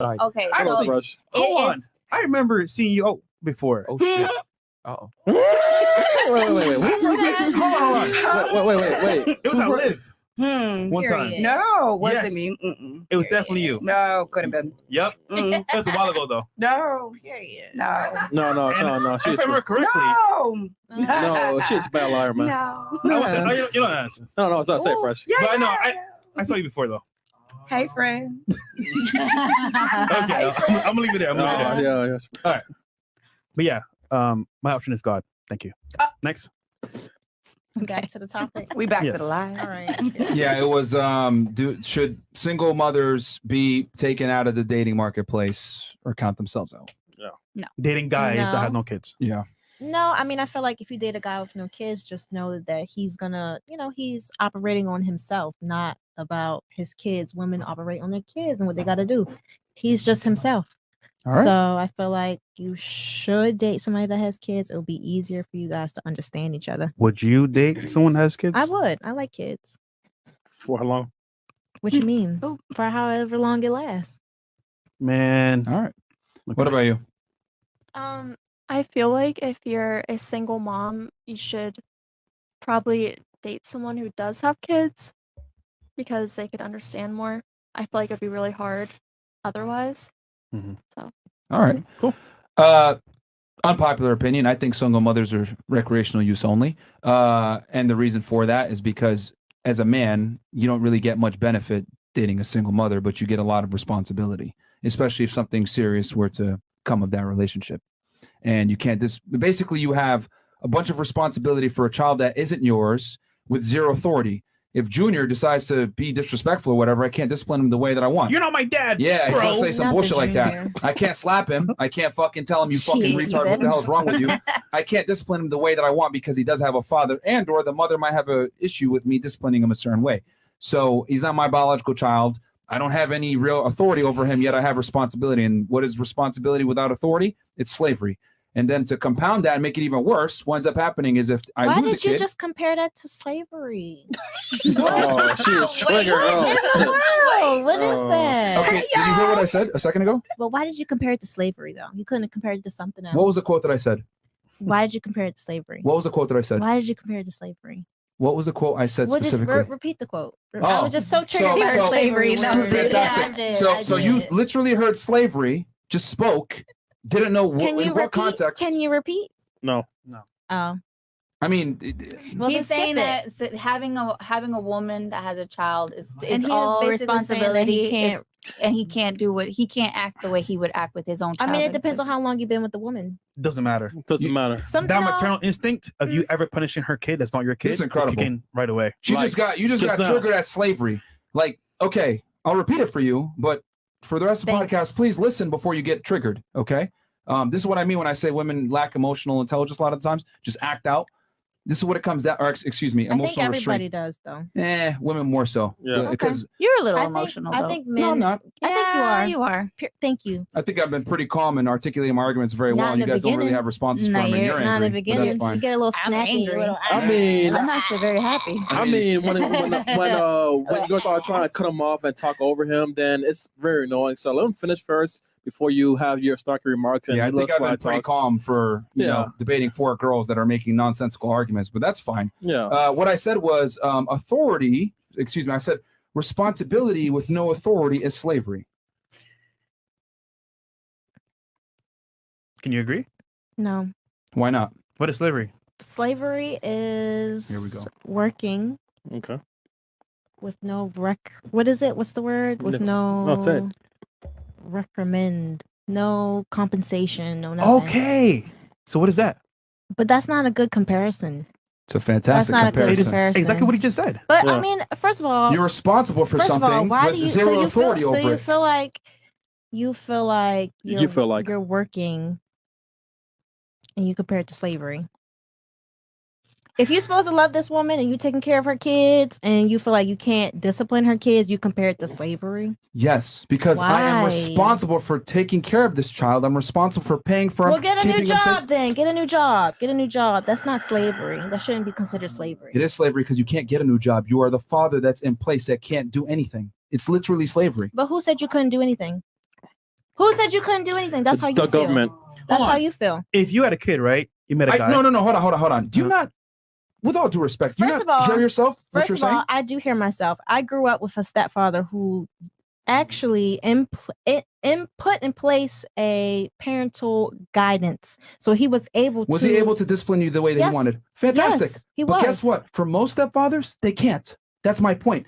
side. Okay, I so don't Rush. Hold it on. is. I remember seeing you before. Oh shit. Uh-oh. Wait. Hold on. Wait. It was at Live Hmm. one time. Period. No, wasn't Yes. me. Mm-mm. It was definitely you. No, could have been. Yep. Mm. It was a while ago though. No, Period. no, No. If She's I remember correctly. no, no. She's a bad liar, man. No. I wasn't, you don't answer. No. It's not safe, Fresh. Yeah, But I know, yeah. I saw you before though. Hey, friend. Okay, I'm gonna leave it there. I'm gonna leave it there. Yeah. But yeah, my option is God. Thank you. Next. Back to the topic. We back Yes. to the lies. All right. Yeah, it was. Should single mothers be taken out of the dating marketplace or count themselves out? Dating guys that No. have no kids. Yeah. No, I mean, I feel like if you date a guy with no kids, just know that he's gonna, he's operating on himself, not about his kids. Women operate on their kids and what they got to do. He's just himself. All right. So I feel like you should date somebody that has kids. It'll be easier for you guys to understand each other. Would you date someone that has kids? I would. I like kids. For how long? What you mean? Oh. For however long it lasts. Man. All right. What about you? I feel like if you're a single mom, you should probably date someone who does have kids because they could understand more. I feel like it'd be really hard otherwise. All right. Cool. Unpopular opinion. I think single mothers are recreational use only. And the reason for that is because as a man, you don't really get much benefit dating a single mother, but you get a lot of responsibility, especially if something serious were to come of that relationship. And you can't basically you have a bunch of responsibility for a child that isn't yours with zero authority. If Junior decides to be disrespectful or whatever, I can't discipline him the way that I want. You're not my dad. Yeah, he's bro. gonna say some Not the bullshit like that. Junior. I can't slap him. I can't fucking tell him you fucking Shit, retard. What the hell's wrong with you? I can't discipline him the way that I want because he does have a father, and or the mother might have a issue with me disciplining him a certain way. So he's not my biological child. I don't have any real authority over him, yet I have responsibility. And what is responsibility without authority? It's slavery. And then to compound that and make it even worse, what ends up happening is if I Why lose a did you kid, just compare that to slavery? Oh, she is triggered. Oh, what is that? okay, did you hear what I said a second ago? But why did you compare it to slavery though? You couldn't have compared it to something else. What was the quote that I said? Why did you compare it to slavery? What was the quote that I said? Why did you compare it to slavery? What was the quote I said specifically? Repeat the quote. I Oh, was just so triggered by so- slavery. Fantastic. Yeah, I did. So you literally heard slavery, just spoke, didn't know Can you in what repeat? context. Can you repeat? No. Oh, I mean, well, He's then saying skip that having a woman that has a child is And he is all basically saying that responsibility, he can't- and he can't act the way he would act with his own it. child. I mean, it depends on how long you've been with the woman. Doesn't matter. Doesn't matter. Some That no, maternal instinct of you ever punishing her kid that's not your kid, It's incredible. kick in right away. you just got now. triggered at slavery. Like, okay, I'll repeat it for you, but for the rest of the Thanks. podcast, please listen before you get triggered. Okay. This is what I mean when I say women lack emotional intelligence. A lot of the times, just act out. This is what it comes down, or excuse me, I think emotional everybody restraint. does though. Women more so. Yeah. Because You're a little I emotional. think, though. I think men. no, I'm not. I think you are. You are. Thank you. I think I've been pretty calm and articulating my arguments very Not well. in You the guys don't really beginning. have responses No, from me. you're You're Not in angry, the but beginning. that's You fine. get a little I'm snappy. angry. a little I mean, I'm actually very happy. I mean, when you guys are trying to cut him off and talk over him, then it's very annoying. So let him finish first before you have your snarky remarks. And Yeah, I think I've been pretty talks. calm for you Yeah. know debating four girls that are making nonsensical arguments, but that's fine. Yeah. What I said was authority. Excuse me. I said responsibility with no authority is slavery. Can you agree? No. Why not? What is slavery? Slavery is Here we go. working Okay. with no what is it? What's the word? With No, say it. recommend, no compensation, no nothing. Okay. So what is that? But that's not a good comparison. It's a That's fantastic not a good comparison. comparison. Exactly what he just said. But Yeah. I mean, first of all, You're responsible for first of something all, why with do you zero so you authority feel, so over you it. feel like You feel like- you're working and you compare it to slavery. If you're supposed to love this woman and you taking care of her kids and you feel like you can't discipline her kids, you compare it to slavery. Yes, because I am Why? responsible for taking care of this child. I'm responsible for paying for Well, him. get a new keeping him safe. job then. Get a new job. Get a new job. That's not slavery. That shouldn't be considered slavery. It is slavery because you can't get a new job. You are the father that's in place that can't do anything. It's literally slavery. But who said you couldn't do anything? Who said you couldn't do anything? That's how you the feel. government. That's Hold how on. you feel. If you had a kid, right? You met a guy. No. Hold on. Do you not, with all due respect, do you First not of all- hear yourself? What First you're of saying? all, I do hear myself. I grew up with a stepfather who actually put in place a parental guidance, so he was able Was to. he able to discipline you the way that Yes. he wanted? Fantastic. Yes, he But was. guess what? For most stepfathers, they can't. That's my point.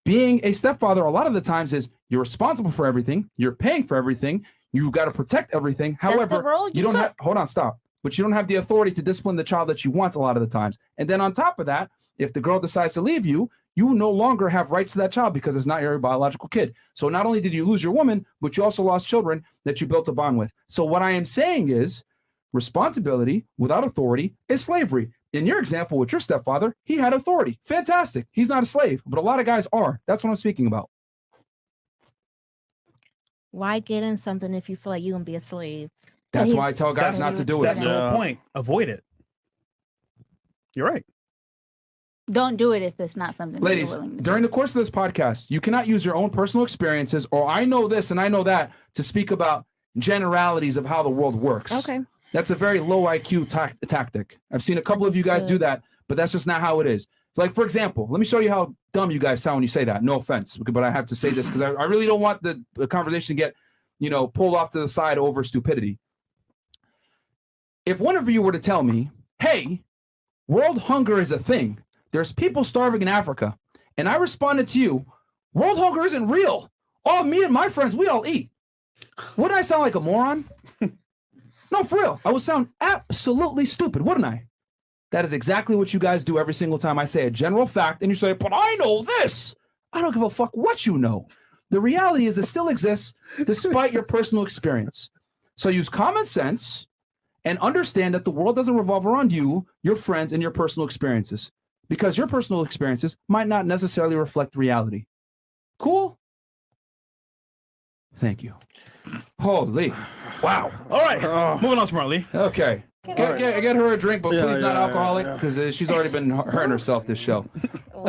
Being a stepfather, a lot of the times is you're responsible for everything. You're paying for everything. You got to protect everything. That's However, the role you don't took. have. Hold on, stop. But you don't have the authority to discipline the child that you want a lot of the times. And then on top of that, if the girl decides to leave you, you no longer have rights to that child because it's not your biological kid. So not only did you lose your woman, but you also lost children that you built a bond with. So what I am saying is responsibility without authority is slavery. In your example with your stepfather, he had authority. Fantastic. He's not a slave, but a lot of guys are. That's what I'm speaking about. Why get in something if you feel like you're gonna be a slave? That's he's- why I tell guys not to do That's it. the Yeah. whole point. Avoid it. You're right. Don't do it if it's not something Ladies, that you're willing to during do. the course of this podcast, you cannot use your own personal experiences or I know this and I know that to speak about generalities of how the world works. Okay. That's a very low IQ tactic. I've seen a couple of you guys do Understood. that, but that's just not how it is. Like, for example, let me show you how dumb you guys sound when you say that. No offense, but I have to say this because I really don't want the conversation to get, pulled off to the side over stupidity. If one of you were to tell me, hey, world hunger is a thing, there's people starving in Africa, and I responded to you, world hunger isn't real. All me and my friends, we all eat. Wouldn't I sound like a moron? No, for real. I would sound absolutely stupid, wouldn't I? That is exactly what you guys do every single time I say a general fact, and you say, but I know this. I don't give a fuck what you know. The reality is it still exists despite your personal experience. So use common sense and understand that the world doesn't revolve around you, your friends, and your personal experiences. Because your personal experiences might not necessarily reflect reality. Cool? Thank you. Holy. Wow. All right. Moving on smartly. Okay. Get Get her a drink, but Yeah, please not yeah, alcoholic yeah. because she's already been hurting herself this show.